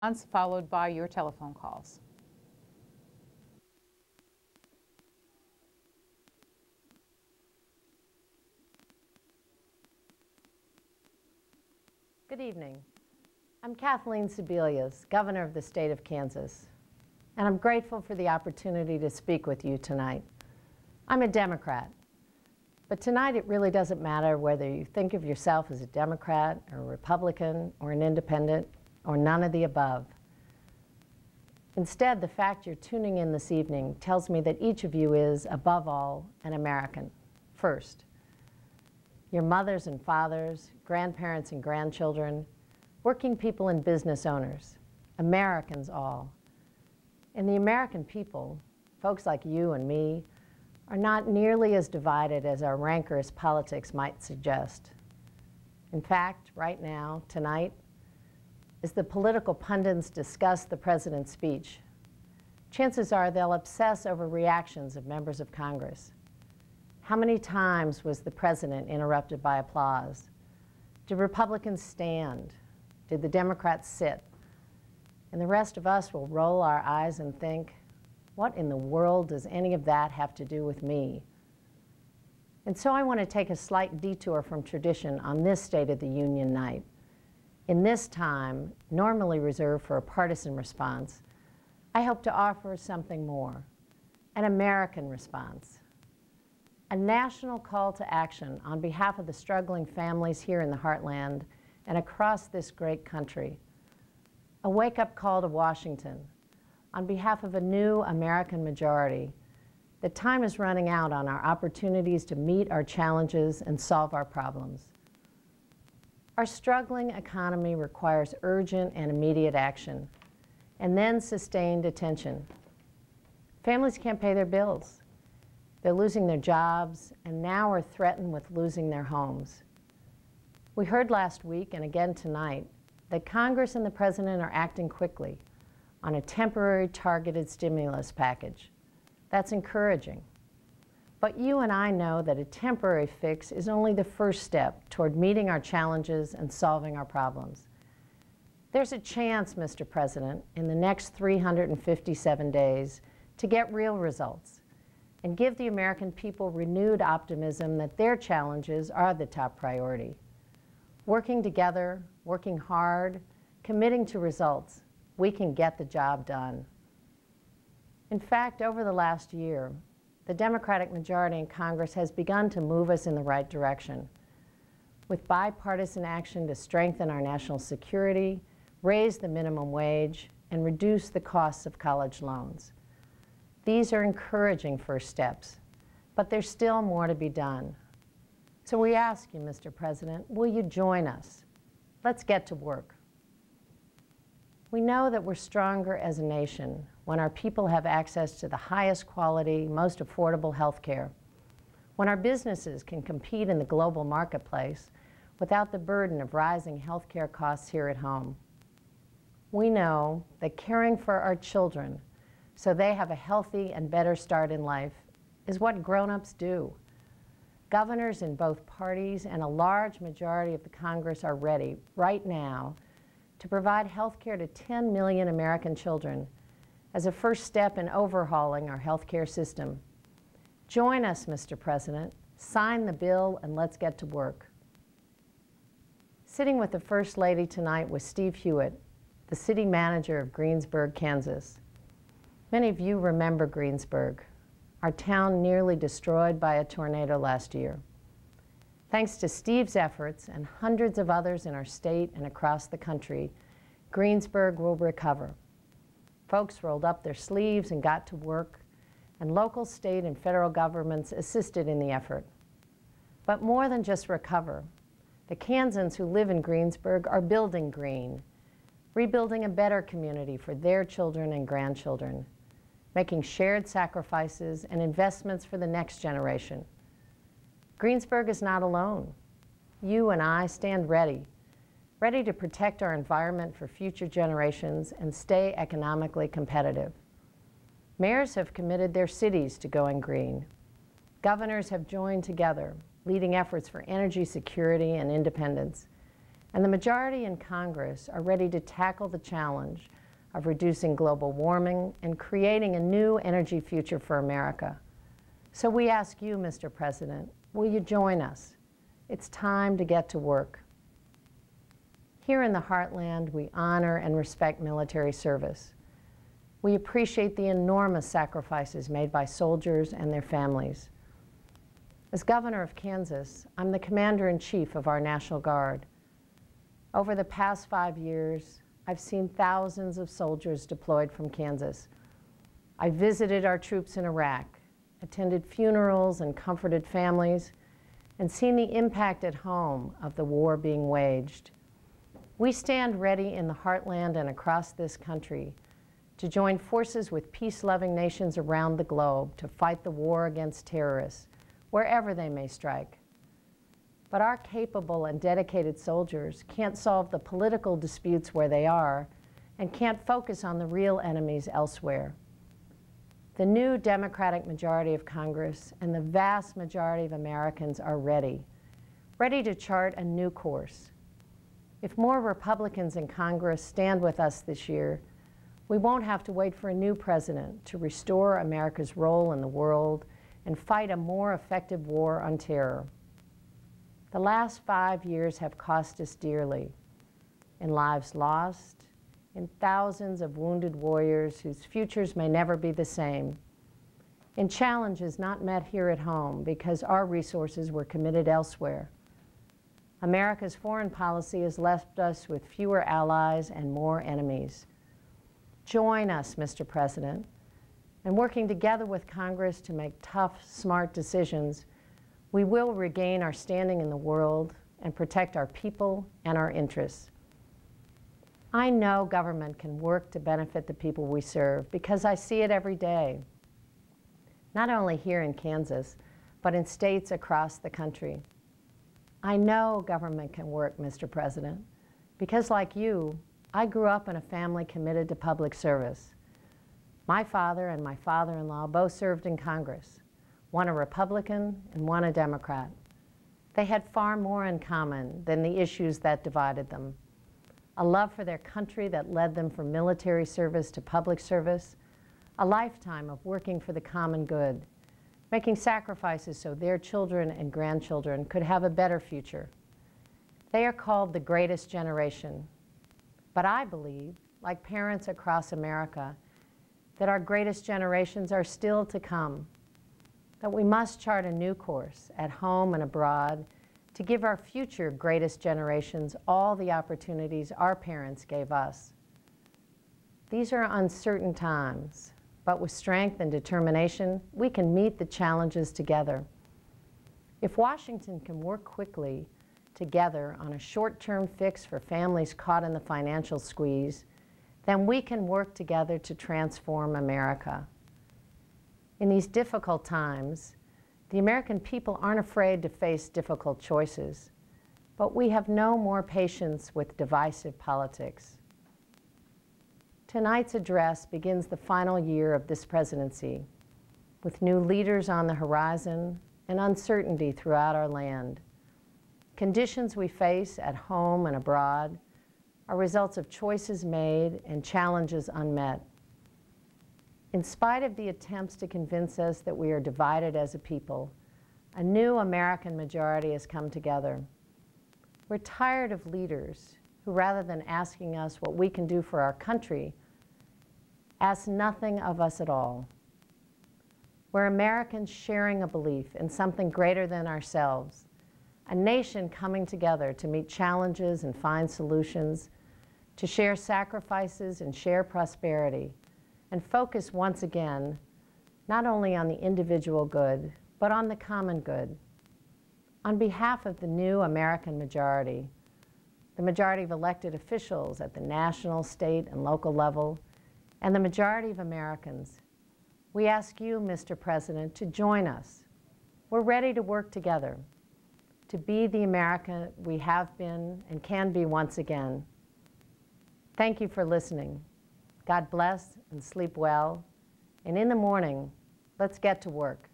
Followed by your telephone calls. Good evening. I'm Kathleen Sebelius, Governor of the state of Kansas, and I'm grateful for the opportunity to speak with you tonight. I'm a Democrat, but tonight it really doesn't matter whether you think of yourself as a Democrat or a Republican or an independent or none of the above. Instead, the fact you're tuning in this evening tells me that each of you is, above all, an American, first. Your mothers and fathers, grandparents and grandchildren, working people and business owners, Americans all. And the American people, folks like you and me, are not nearly as divided as our rancorous politics might suggest. In fact, right now, tonight, as the political pundits discuss the president's speech, chances are they'll obsess over reactions of members of Congress. How many times was the president interrupted by applause? Did Republicans stand? Did the Democrats sit? And the rest of us will roll our eyes and think, what in the world does any of that have to do with me? And so I want to take a slight detour from tradition on this State of the Union night. In this time, normally reserved for a partisan response, I hope to offer something more, an American response, a national call to action on behalf of the struggling families here in the heartland and across this great country, a wake-up call to Washington on behalf of a new American majority. The time is running out on our opportunities to meet our challenges and solve our problems. Our struggling economy requires urgent and immediate action, and then sustained attention. Families can't pay their bills. They're losing their jobs, and now are threatened with losing their homes. We heard last week, and again tonight, that Congress and the President are acting quickly on a temporary targeted stimulus package. That's encouraging. But you and I know that a temporary fix is only the first step toward meeting our challenges and solving our problems. There's a chance, Mr. President, in the next 357 days to get real results and give the American people renewed optimism that their challenges are the top priority. Working together, working hard, committing to results, we can get the job done. In fact, over the last year, the Democratic majority in Congress has begun to move us in the right direction, with bipartisan action to strengthen our national security, raise the minimum wage, and reduce the costs of college loans. These are encouraging first steps, but there's still more to be done. So we ask you, Mr. President, will you join us? Let's get to work. We know that we're stronger as a nation when our people have access to the highest quality, most affordable health care, when our businesses can compete in the global marketplace without the burden of rising health care costs here at home. We know that caring for our children so they have a healthy and better start in life is what grown-ups do. Governors in both parties and a large majority of the Congress are ready right now to provide health care to 10 million American children as a first step in overhauling our health care system. Join us, Mr. President. Sign the bill and let's get to work. Sitting with the First Lady tonight was Steve Hewitt, the city manager of Greensburg, Kansas. Many of you remember Greensburg, our town nearly destroyed by a tornado last year. Thanks to Steve's efforts and hundreds of others in our state and across the country, Greensburg will recover. Folks rolled up their sleeves and got to work, and local, state, and federal governments assisted in the effort. But more than just recover, the Kansans who live in Greensburg are building green, rebuilding a better community for their children and grandchildren, making shared sacrifices and investments for the next generation. Greensburg is not alone. You and I stand ready to protect our environment for future generations and stay economically competitive. Mayors have committed their cities to going green. Governors have joined together, leading efforts for energy security and independence. And the majority in Congress are ready to tackle the challenge of reducing global warming and creating a new energy future for America. So we ask you, Mr. President, will you join us? It's time to get to work. Here in the Heartland, we honor and respect military service. We appreciate the enormous sacrifices made by soldiers and their families. As governor of Kansas, I'm the commander-in-chief of our National Guard. Over the past 5 years, I've seen thousands of soldiers deployed from Kansas. I visited our troops in Iraq, attended funerals and comforted families, and seen the impact at home of the war being waged. We stand ready in the Heartland and across this country to join forces with peace-loving nations around the globe to fight the war against terrorists, wherever they may strike. But our capable and dedicated soldiers can't solve the political disputes where they are and can't focus on the real enemies elsewhere. The new Democratic majority of Congress and the vast majority of Americans are ready to chart a new course. If more Republicans in Congress stand with us this year, we won't have to wait for a new president to restore America's role in the world and fight a more effective war on terror. The last 5 years have cost us dearly, in lives lost, in thousands of wounded warriors whose futures may never be the same, in challenges not met here at home because our resources were committed elsewhere. America's foreign policy has left us with fewer allies and more enemies. Join us, Mr. President, and working together with Congress to make tough, smart decisions, we will regain our standing in the world and protect our people and our interests. I know government can work to benefit the people we serve because I see it every day, not only here in Kansas, but in states across the country. I know government can work, Mr. President, because like you, I grew up in a family committed to public service. My father and my father-in-law both served in Congress, one a Republican and one a Democrat. They had far more in common than the issues that divided them. A love for their country that led them from military service to public service, a lifetime of working for the common good, making sacrifices so their children and grandchildren could have a better future. They are called the greatest generation. But I believe, like parents across America, that our greatest generations are still to come, that we must chart a new course at home and abroad to give our future greatest generations all the opportunities our parents gave us. These are uncertain times, but with strength and determination, we can meet the challenges together. If Washington can work quickly together on a short-term fix for families caught in the financial squeeze, then we can work together to transform America. In these difficult times, the American people aren't afraid to face difficult choices, but we have no more patience with divisive politics. Tonight's address begins the final year of this presidency, with new leaders on the horizon and uncertainty throughout our land. Conditions we face at home and abroad are results of choices made and challenges unmet. In spite of the attempts to convince us that we are divided as a people, a new American majority has come together. We're tired of leaders who, rather than asking us what we can do for our country, ask nothing of us at all. We're Americans sharing a belief in something greater than ourselves, a nation coming together to meet challenges and find solutions, to share sacrifices and share prosperity, and focus once again not only on the individual good, but on the common good. On behalf of the new American majority, the majority of elected officials at the national, state, and local level, and the majority of Americans, we ask you, Mr. President, to join us. We're ready to work together to be the America we have been and can be once again. Thank you for listening. God bless and sleep well. And in the morning, let's get to work.